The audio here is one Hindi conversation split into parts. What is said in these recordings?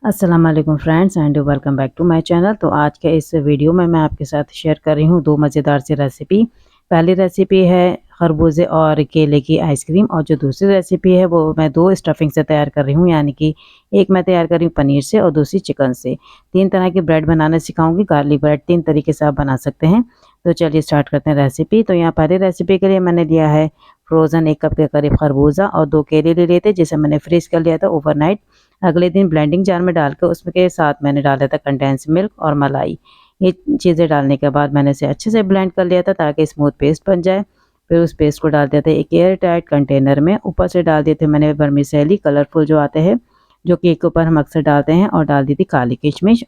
अस्सलाम वालेकुम friends and welcome back to my channel. तो आज के इस वीडियो में मैं आपके साथ शेयर कर रही हूँ दो मज़ेदार सी रेसिपी। पहली रेसिपी है खरबूजे और केले की आइसक्रीम, और जो दूसरी रेसिपी है वो मैं दो स्टफिंग से तैयार कर रही हूँ, यानी कि एक मैं तैयार कर रही हूँ पनीर से और दूसरी चिकन से। तीन तरह की ब्रेड बनाना सिखाऊंगी। गार्लिक ब्रेड तीन तरीके से आप बना सकते हैं। तो चलिए स्टार्ट करते हैं रेसिपी। तो यहाँ पहली रेसिपी के लिए मैंने लिया है फ्रोज़न 1 कप के करीब खरबूजा और 2 केले ले लिए थे, जिसे मैंने फ्रीज कर लिया था ओवरनाइट। अगले दिन ब्लेंडिंग जार में डाल के उसके साथ मैंने डाला था कंडेंस मिल्क और मलाई। ये चीज़ें डालने के बाद मैंने इसे अच्छे से ब्लेंड कर लिया था ताकि स्मूथ पेस्ट बन जाए। फिर उस पेस्ट को डाल दिया था एक एयर टाइट कंटेनर में। ऊपर से डाल दिए थे मैंने वर्मिसेली कलरफुल जो आते हैं, जो केक के ऊपर हम अक्सर डालते हैं, और डाल दी थी काली किशमिश।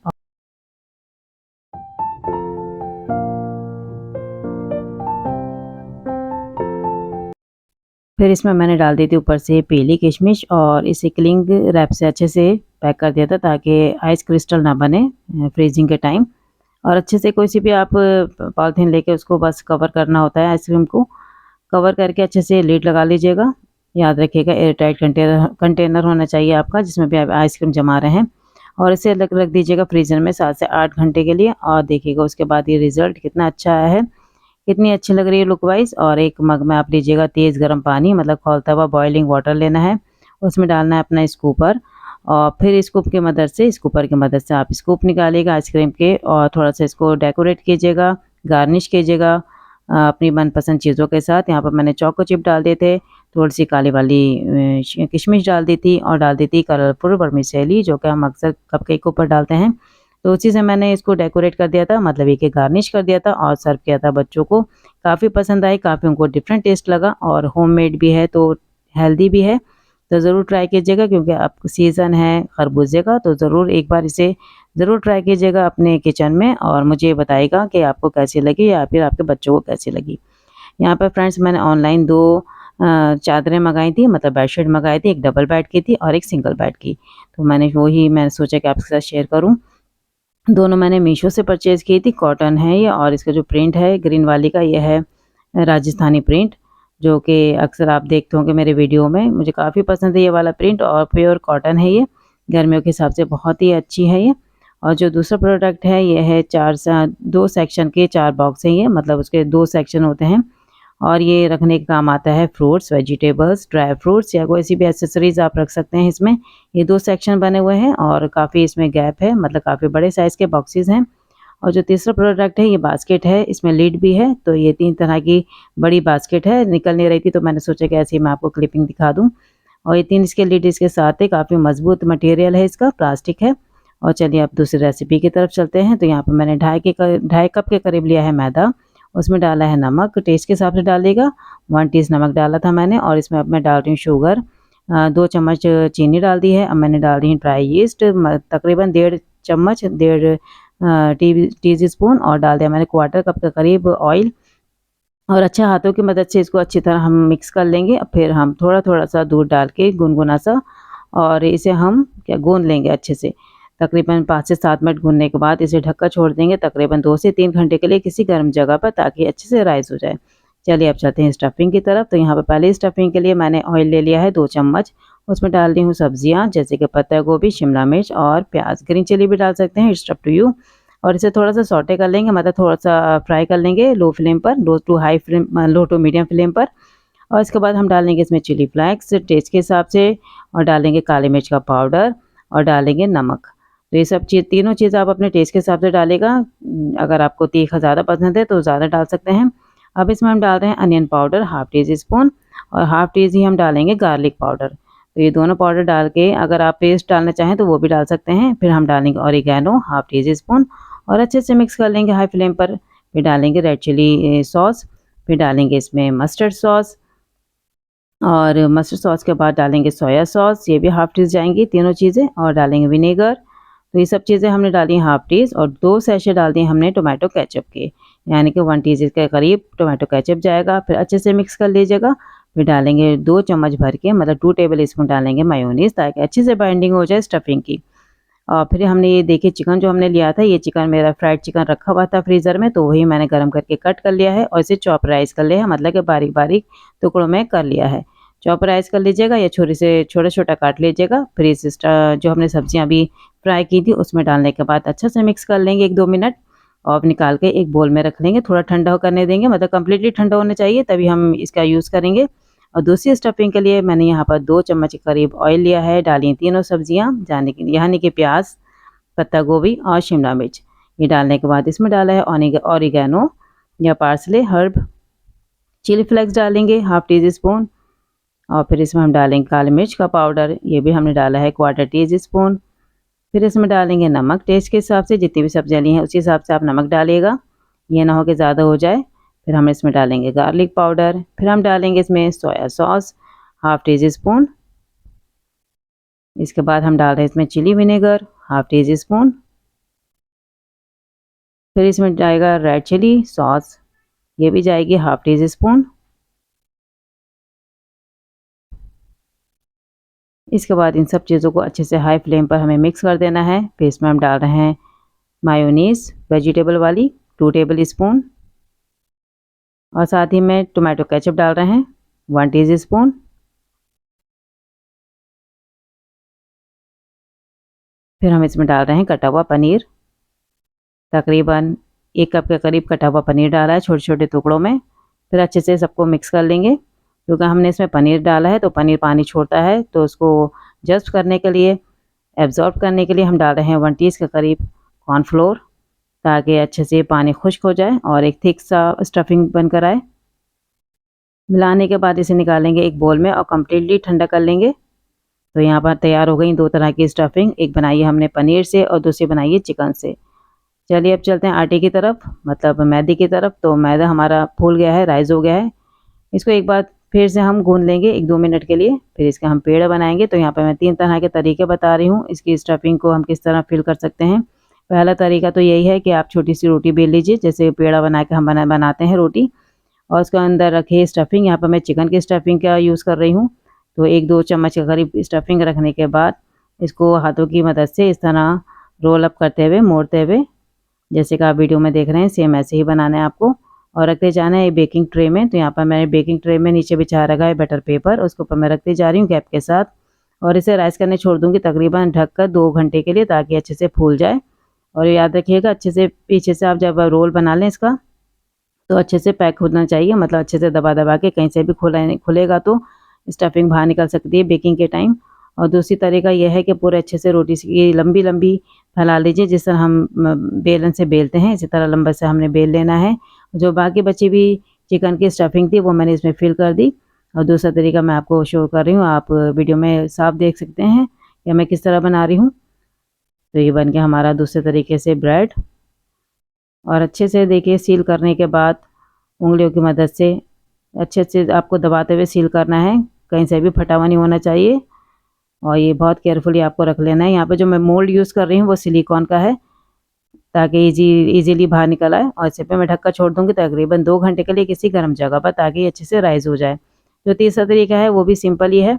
फिर इसमें मैंने डाल दी थी ऊपर से पीली किशमिश, और इसे क्लिंग रैप से अच्छे से पैक कर दिया था ताकि आइस क्रिस्टल ना बने फ्रीजिंग के टाइम। और अच्छे से कोई सी भी आप पॉलिथीन लेके उसको बस कवर करना होता है। आइसक्रीम को कवर करके अच्छे से लीड लगा लीजिएगा। याद रखिएगा एयर टाइट कंटेनर होना चाहिए आपका, जिसमें भी आप आइसक्रीम जमा रहे हैं। और इसे अलग रख दीजिएगा फ्रीजर में 7 से 8 घंटे के लिए, और देखिएगा उसके बाद ये रिज़ल्ट कितना अच्छा आया है, कितनी अच्छी लग रही है लुक वाइज। और एक मग में आप लीजिएगा तेज़ गर्म पानी, मतलब खौलता हुआ बॉइलिंग वाटर लेना है। उसमें डालना है अपना स्कूपर, और फिर स्कूपर की मदद से आप स्कूप निकालिएगा आइसक्रीम के, और थोड़ा सा इसको डेकोरेट कीजिएगा, गार्निश कीजिएगा अपनी मनपसंद चीज़ों के साथ। यहाँ पर मैंने चोको चिप डाल दिए थे, थोड़ी सी काली वाली किशमिश डाल दी थी, और डाल दी थी कलरफुल वर्मिसेली, जो कि हम अक्सर कपकेक के ऊपर डालते हैं। तो उसी से मैंने इसको डेकोरेट कर दिया था, मतलब एक गार्निश कर दिया था और सर्व किया था बच्चों को। काफ़ी पसंद आई, काफ़ी उनको डिफरेंट टेस्ट लगा, और होममेड भी है तो हेल्दी भी है। तो ज़रूर ट्राई कीजिएगा, क्योंकि अब सीज़न है खरबूजे का, तो ज़रूर एक बार इसे ज़रूर ट्राई कीजिएगा अपने किचन में, और मुझे बताइएगा कि आपको कैसी लगी या फिर आपके बच्चों को कैसी लगी। यहाँ पर फ्रेंड्स मैंने ऑनलाइन दो चादरें मंगाई थी, मतलब बेडशीट मंगाई थी। एक डबल बेड की थी और एक सिंगल बेड की। तो मैंने सोचा कि आपके साथ शेयर करूँ। दोनों मैंने मीशो से परचेज़ की थी। कॉटन है ये, और इसका जो प्रिंट है ग्रीन वाली का, ये है राजस्थानी प्रिंट, जो कि अक्सर आप देखते होंगे मेरे वीडियो में। मुझे काफ़ी पसंद है ये वाला प्रिंट, और प्योर कॉटन है ये। गर्मियों के हिसाब से बहुत ही अच्छी है ये। और जो दूसरा प्रोडक्ट है ये है 2 सेक्शन के 4 बॉक्स हैं ये, मतलब उसके 2 सेक्शन होते हैं। और ये रखने का काम आता है फ्रूट्स, वेजिटेबल्स, ड्राई फ्रूट्स या कोई सी भी एक्सेसरीज़ आप रख सकते हैं इसमें। ये 2 सेक्शन बने हुए हैं, और काफ़ी इसमें गैप है, मतलब काफ़ी बड़े साइज़ के बॉक्सेस हैं। और जो तीसरा प्रोडक्ट है ये बास्केट है, इसमें लिड भी है। तो ये 3 तरह की बड़ी बास्केट है, निकल नहीं रही थी तो मैंने सोचा कि ऐसे ही मैं आपको क्लिपिंग दिखा दूँ। और ये 3 इसके लिड इसके साथ है, काफ़ी मज़बूत मटेरियल है इसका, प्लास्टिक है। और चलिए अब दूसरी रेसिपी की तरफ चलते हैं। तो यहाँ पे मैंने ढाई कप के करीब लिया है मैदा। उसमें डाला है नमक, टेस्ट के हिसाब से डालिएगा। 1 टीस्पून नमक डाला था मैंने, और इसमें अब मैं डाल रही हूँ शुगर। 2 चम्मच चीनी डाल दी है। अब मैंने डाल दी है ड्राई यीस्ट, तकरीबन 1.5 टी स्पून, और डाल दिया मैंने 1/4 कप के करीब ऑयल। और अच्छा हाथों की मदद से इसको अच्छी तरह हम मिक्स कर लेंगे। फिर हम थोड़ा-थोड़ा सा दूध डाल के गुनगुना सा, और इसे हम गूँध लेंगे अच्छे से। तकरीबन 5 से 7 मिनट गूँधने के बाद इसे ढककर छोड़ देंगे तकरीबन 2 से 3 घंटे के लिए किसी गर्म जगह पर, ताकि अच्छे से राइज़ हो जाए। चलिए अब चलते हैं स्टफिंग की तरफ। तो यहाँ पे पहले स्टफिंग के लिए मैंने ऑयल ले लिया है 2 चम्मच। उसमें डाल दी हूँ सब्जियाँ, जैसे कि पत्ता गोभी, शिमला मिर्च और प्याज़। ग्रीन चिली भी डाल सकते हैं, इट्स अप टू यू। और इसे थोड़ा-सा सौटे कर लेंगे, मतलब थोड़ा-सा फ्राई कर लेंगे लो फ्लेम पर, लो टू मीडियम फ्लेम पर। और इसके बाद हम डालेंगे इसमें चिली फ्लेक्स टेस्ट के हिसाब से, और डालेंगे काली मिर्च का पाउडर, और डालेंगे नमक। तो ये सब तीनों चीज़ आप अपने टेस्ट के हिसाब से डालिएगा। अगर आपको तीखा ज़्यादा पसंद है तो ज़्यादा डाल सकते हैं। अब इसमें हम डाल रहे हैं अनियन पाउडर ½ टी स्पून, और ½ टी हम डालेंगे गार्लिक पाउडर। तो ये दोनों पाउडर डाल के, अगर आप पेस्ट डालना चाहें तो वो भी डाल सकते हैं। फिर हम डालेंगे ऑरिगेनो ½ टी स्पून, और अच्छे से मिक्स कर लेंगे हाई फ्लेम पर। फिर डालेंगे रेड चिली सॉस, फिर डालेंगे इसमें मस्टर्ड सॉस, और मस्टर्ड सॉस के बाद डालेंगे सोया सॉस, ये भी ½ टी जाएंगी तीनों चीज़ें, और डालेंगे विनेगर। तो ये सब चीज़ें हमने डाली हैं ½ टी, और 2 सैशे डाल दिए हमने टोमेटो केचप के, यानी कि 1 टी के करीब टोमेटो केचप जाएगा। फिर अच्छे से मिक्स कर लीजिएगा। फिर डालेंगे 2 चम्मच भर के, मतलब 2 टेबल स्पून डालेंगे मेयोनीज़, ताकि अच्छे से बाइंडिंग हो जाए स्टफिंग की। और फिर हमने ये देखिए चिकन जो हमने लिया था, ये चिकन मेरा फ्राइड चिकन रखा हुआ था फ्रीज़र में, तो वही मैंने गर्म करके कट कर लिया है, और इसे चॉपराइज़ कर लिया है, मतलब कि बारीक-बारीक टुकड़ों में कर लिया है। चॉपराइज़ कर लीजिएगा या छुरी से छोटा-छोटा काट लीजिएगा। फिर जो हमने सब्जियां अभी फ्राई की थी उसमें डालने के बाद अच्छा से मिक्स कर लेंगे 1-2 मिनट और निकाल के एक बोल में रख लेंगे। थोड़ा ठंडा करने देंगे, मतलब कंप्लीटली ठंडा होना चाहिए तभी हम इसका यूज़ करेंगे। और दूसरी स्टफिंग के लिए मैंने यहाँ पर 2 चम्मच के करीब ऑयल लिया है, डाली तीनों सब्जियाँ यानी कि प्याज, पत्ता गोभी और शिमला मिर्च। ये डालने के बाद इसमें डाला है ऑरिगेनो या पार्सले हर्ब, चिली फ्लेक्स डालेंगे हाफ टी स्पून और फिर इसमें हम डालेंगे काली मिर्च का पाउडर, ये भी हमने डाला है 1/4 टी स्पून। फिर इसमें डालेंगे नमक टेस्ट के हिसाब से, जितनी भी सब्जियाँ ली हैं उसी हिसाब से आप नमक डालिएगा, ये ना हो कि ज़्यादा हो जाए। फिर हम इसमें डालेंगे गार्लिक पाउडर, फिर हम डालेंगे इसमें soya sauce half teaspoon. इसके बाद हम डाल रहे हैं इसमें chilli vinegar half teaspoon. फिर इसमें जाएगा रेड चिली सॉस, ये भी जाएगी हाफ टी स्पून। इसके बाद इन सब चीज़ों को अच्छे से हाई फ्लेम पर हमें मिक्स कर देना है। फिर इसमें हम डाल रहे हैं मायोनीज़ वेजिटेबल वाली 2 टेबल स्पून और साथ ही में टोमेटो केचप डाल रहे हैं 1 टी स्पून। फिर हम इसमें डाल रहे हैं कटा हुआ पनीर, तकरीबन 1 कप के करीब कटा हुआ पनीर डाला है छोटे-छोटे टुकड़ों में। फिर अच्छे से सबको मिक्स कर लेंगे, क्योंकि हमने इसमें पनीर डाला है तो पनीर पानी छोड़ता है, तो उसको जस्ट करने के लिए, एब्ज़ॉर्ब करने के लिए हम डाल रहे हैं 1 टीस्पून के करीब कॉर्नफ्लोर, ताकि अच्छे से पानी खुश्क हो जाए और एक थिक सा स्टफिंग बनकर आए। मिलाने के बाद इसे निकालेंगे एक बोल में और कम्प्लीटली ठंडा कर लेंगे। तो यहाँ पर तैयार हो गई 2 तरह की स्टफिंग, एक बनाई है हमने पनीर से और दूसरी बनाई है चिकन से। चलिए अब चलते हैं आटे की तरफ, मतलब मैदे की तरफ। तो मैदा हमारा फूल गया है, राइज़ हो गया है। इसको एक बार फिर से हम गूँध लेंगे 1-2 मिनट के लिए, फिर इसके हम पेड़ा बनाएंगे। तो यहाँ पर मैं 3 तरह के तरीके बता रही हूँ इसकी स्टफिंग को हम किस तरह फिल कर सकते हैं। पहला तरीका तो यही है कि आप छोटी सी रोटी बेल लीजिए, जैसे पेड़ा बना के हम बनाते हैं रोटी, और उसके अंदर रखिए स्टफिंग। यहाँ पर मैं चिकन की स्टफिंग का यूज़ कर रही हूँ। तो 1-2 चम्मच के करीब स्टफिंग रखने के बाद इसको हाथों की मदद से इस तरह रोल अप करते हुए, मोड़ते हुए, जैसे कि आप वीडियो में देख रहे हैं सेम ऐसे ही बनाना है आपको, और रखते जाना है बेकिंग ट्रे में। तो यहाँ पर मैंने बेकिंग ट्रे में नीचे बिछा रखा है बटर पेपर, उसके ऊपर मैं रखती जा रही हूँ गैप के साथ, और इसे राइस करने छोड़ दूँगी तकरीबन ढककर 2 घंटे के लिए, ताकि अच्छे से फूल जाए। और याद रखिएगा अच्छे से पीछे से आप जब रोल बना लें इसका, तो अच्छे से पैक होना चाहिए, मतलब अच्छे से दबा के, कहीं से भी खुलेगा तो स्टफिंग बाहर निकल सकती है बेकिंग के टाइम। और दूसरी तरीका यह है कि पूरे अच्छे से रोटी की लंबी लंबी फैला लीजिए, जिस तरह हम बेलन से बेलते हैं इसी तरह लंबा से हमने बेल लेना है। जो बाकी बची हुई चिकन की स्टफिंग थी वो मैंने इसमें फिल कर दी। और दूसरा तरीका मैं आपको शो कर रही हूँ, आप वीडियो में साफ देख सकते हैं या मैं किस तरह बना रही हूँ। तो ये बन गया हमारा दूसरे तरीके से ब्रेड। और अच्छे से देखिए सील करने के बाद उंगलियों की मदद से अच्छे से आपको दबाते हुए सील करना है, कहीं से भी फटा हुआ नहीं होना चाहिए। और ये बहुत केयरफुली आपको रख लेना है। यहाँ पे जो मैं मोल्ड यूज़ कर रही हूँ वो सिलिकॉन का है, ताकि इजीली बाहर निकल आए। और इसे पे मैं ढककर छोड़ दूँगी तकरीबन 2 घंटे के लिए किसी गर्म जगह पर, ताकि ये अच्छे से राइज़ हो जाए। जो तीसरा तरीका है वो भी सिंपल ही है,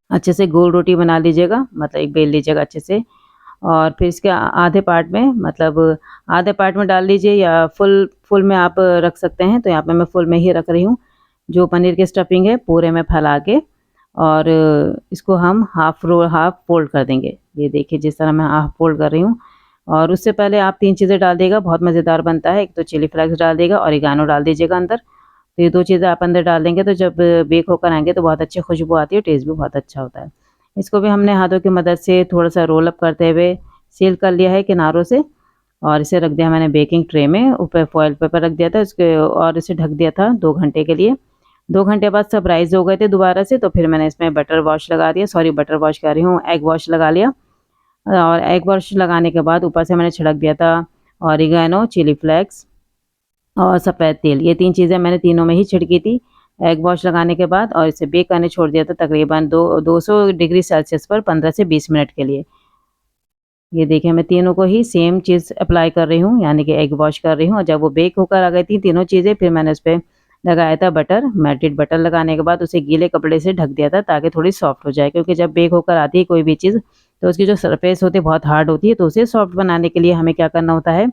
अच्छे से गोल रोटी बना लीजिएगा, मतलब एक बेल लीजिएगा अच्छे से, और फिर इसके आधे पार्ट में, मतलब आधे पार्ट में डाल लीजिए या फुल में आप रख सकते हैं। तो यहाँ पे मैं फुल में ही रख रही हूँ। जो पनीर की स्टफिंग है पूरे में फैला के, और इसको हम हाफ फोल्ड कर देंगे। ये देखिए जिस तरह मैं हाफ फोल्ड कर रही हूँ। और उससे पहले आप 3 चीज़ें डाल देगा, बहुत मज़ेदार बनता है। एक तो चिली फ्लेक्स डाल देगा, ऑरिगेनो डाल दीजिएगा अंदर। तो ये 2 चीज़ें आप अंदर डाल देंगे तो जब बेक होकर आएंगे तो बहुत अच्छी खुशबू आती है, टेस्ट भी बहुत अच्छा होता है। इसको भी हमने हाथों की मदद से थोड़ा सा रोल अप करते हुए सील कर लिया है किनारों से, और इसे रख दिया मैंने बेकिंग ट्रे में, ऊपर फॉइल पेपर रख दिया था इसके, और इसे ढक दिया था 2 घंटे के लिए। 2 घंटे बाद सब राइज़ हो गए थे दोबारा से, तो फिर मैंने इसमें बटर वॉश लगा दिया, सॉरी बटर वॉश कह रही हूँ, एग वॉश लगा लिया। और एग वॉश लगाने के बाद ऊपर से मैंने छिड़क दिया था ऑरिगेनो, चिली फ्लेक्स और सफ़ेद तेल। ये 3 चीज़ें मैंने तीनों में ही छिड़की थी एग वॉश लगाने के बाद, और इसे बेक करने छोड़ दिया था तकरीबन 200 डिग्री सेल्सियस पर 15 से 20 मिनट के लिए। ये देखिए मैं तीनों को ही सेम चीज़ अप्लाई कर रही हूँ, यानी कि एग वॉश कर रही हूँ। और जब वो बेक होकर आ गई थी तीनों चीज़ें, फिर मैंने उस पर लगाया था बटर, मेल्टेड बटर लगाने के बाद उसे गीले कपड़े से ढक दिया था, ताकि थोड़ी सॉफ्ट हो जाए। क्योंकि जब बेक होकर आती है कोई भी चीज़ तो उसकी जो सरफेस होती है बहुत हार्ड होती है, तो उसे सॉफ्ट बनाने के लिए हमें क्या करना होता है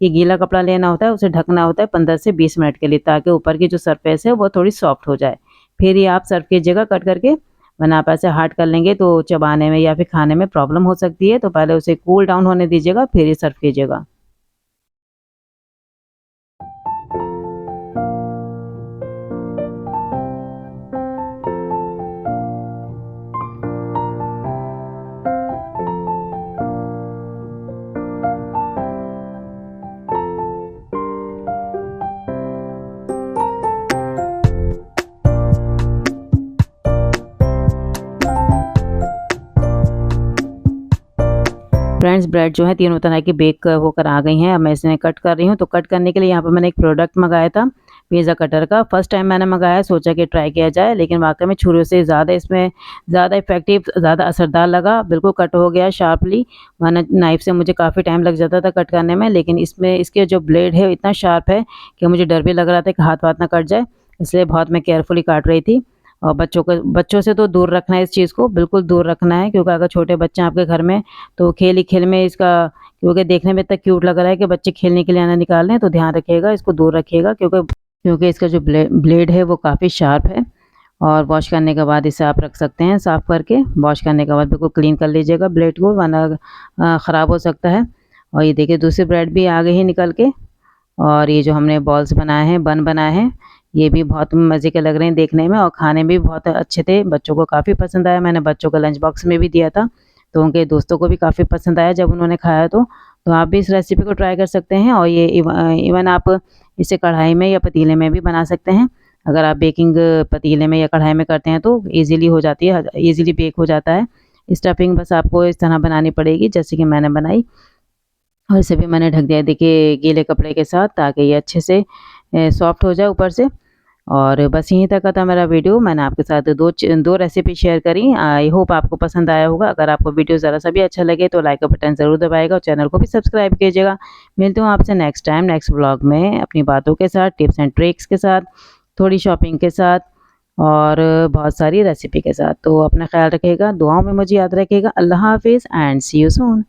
कि गीला कपड़ा लेना होता है, उसे ढकना होता है 15 से 20 मिनट के लिए, ताकि ऊपर की जो सरफेस है वो थोड़ी सॉफ्ट हो जाए। फिर ये आप सर्व कीजिएगा कट करके, वरना आप ऐसे हार्ड कर लेंगे तो चबाने में या फिर खाने में प्रॉब्लम हो सकती है। तो पहले उसे कूल डाउन होने दीजिएगा, फिर ही सर्व कीजिएगा। फ्रेंड्स, ब्रेड जो है तीनों तरह की बेक होकर आ गई हैं। अब मैं इसे कट कर रही हूँ। तो कट करने के लिए यहाँ पर मैंने एक प्रोडक्ट मंगाया था, पिज़्ज़ा कटर का। फर्स्ट टाइम मैंने मंगाया, सोचा कि ट्राई किया जाए, लेकिन वाकई में छुरी से ज़्यादा इसमें ज़्यादा इफेक्टिव, ज़्यादा असरदार लगा। बिल्कुल कट हो गया शार्पली, वरना नाइफ से मुझे काफ़ी टाइम लग जाता था कट करने में। लेकिन इसमें इसके जो ब्लेड है इतना शार्प है कि मुझे डर भी लग रहा था कि हाथ वाथ ना कट जाए, इसलिए बहुत मैं केयरफुली काट रही थी। और बच्चों से तो दूर रखना है, इस चीज़ को बिल्कुल दूर रखना है, क्योंकि अगर छोटे बच्चे हैं आपके घर में तो खेल ही खेल में इसका, क्योंकि देखने में इतना क्यूट लग रहा है कि बच्चे खेलने के लिए ना निकाल लें, तो ध्यान रखिएगा, इसको दूर रखिएगा, क्योंकि इसका जो ब्लेड है वो काफ़ी शार्प है। और वॉश करने के बाद इसे आप रख सकते हैं साफ़ करके। वॉश करने के बाद बिल्कुल क्लीन कर लीजिएगा ब्लेड को, वरना ख़राब हो सकता है। और ये देखिए दूसरी ब्रेड भी आ गई है निकल के। और ये जो हमने बॉल्स बनाए हैं, बन बनाए हैं, ये भी बहुत मज़े के लग रहे हैं देखने में, और खाने में भी बहुत अच्छे थे। बच्चों को काफ़ी पसंद आया। मैंने बच्चों को लंच बॉक्स में भी दिया था, तो उनके दोस्तों को भी काफ़ी पसंद आया जब उन्होंने खाया तो आप भी इस रेसिपी को ट्राई कर सकते हैं। और ये इवन आप इसे कढ़ाई में या पतीले में भी बना सकते हैं। अगर आप बेकिंग पतीले में या कढ़ाई में करते हैं तो ईज़िली हो जाती है, ईज़िली बेक हो जाता है। स्टफिंग बस आपको इस तरह बनानी पड़ेगी जैसे कि मैंने बनाई। और इसे भी मैंने ढक दिया देखिए गीले कपड़े के साथ, ताकि ये अच्छे से सॉफ्ट हो जाए ऊपर से। और बस यहीं तक का था मेरा वीडियो। मैंने आपके साथ दो रेसिपी शेयर करी। आई होप आपको पसंद आया होगा। अगर आपको वीडियो ज़रा सा भी अच्छा लगे तो लाइक का बटन ज़रूर दबाएगा और चैनल को भी सब्सक्राइब कीजिएगा। मिलती हूँ आपसे नेक्स्ट टाइम नेक्स्ट व्लॉग में, अपनी बातों के साथ, टिप्स एंड ट्रिक्स के साथ, थोड़ी शॉपिंग के साथ, और बहुत सारी रेसिपी के साथ। तो अपना ख्याल रखिएगा, दुआओं में मुझे याद रखिएगा। अल्लाह हाफिज़ एंड सी यू सून।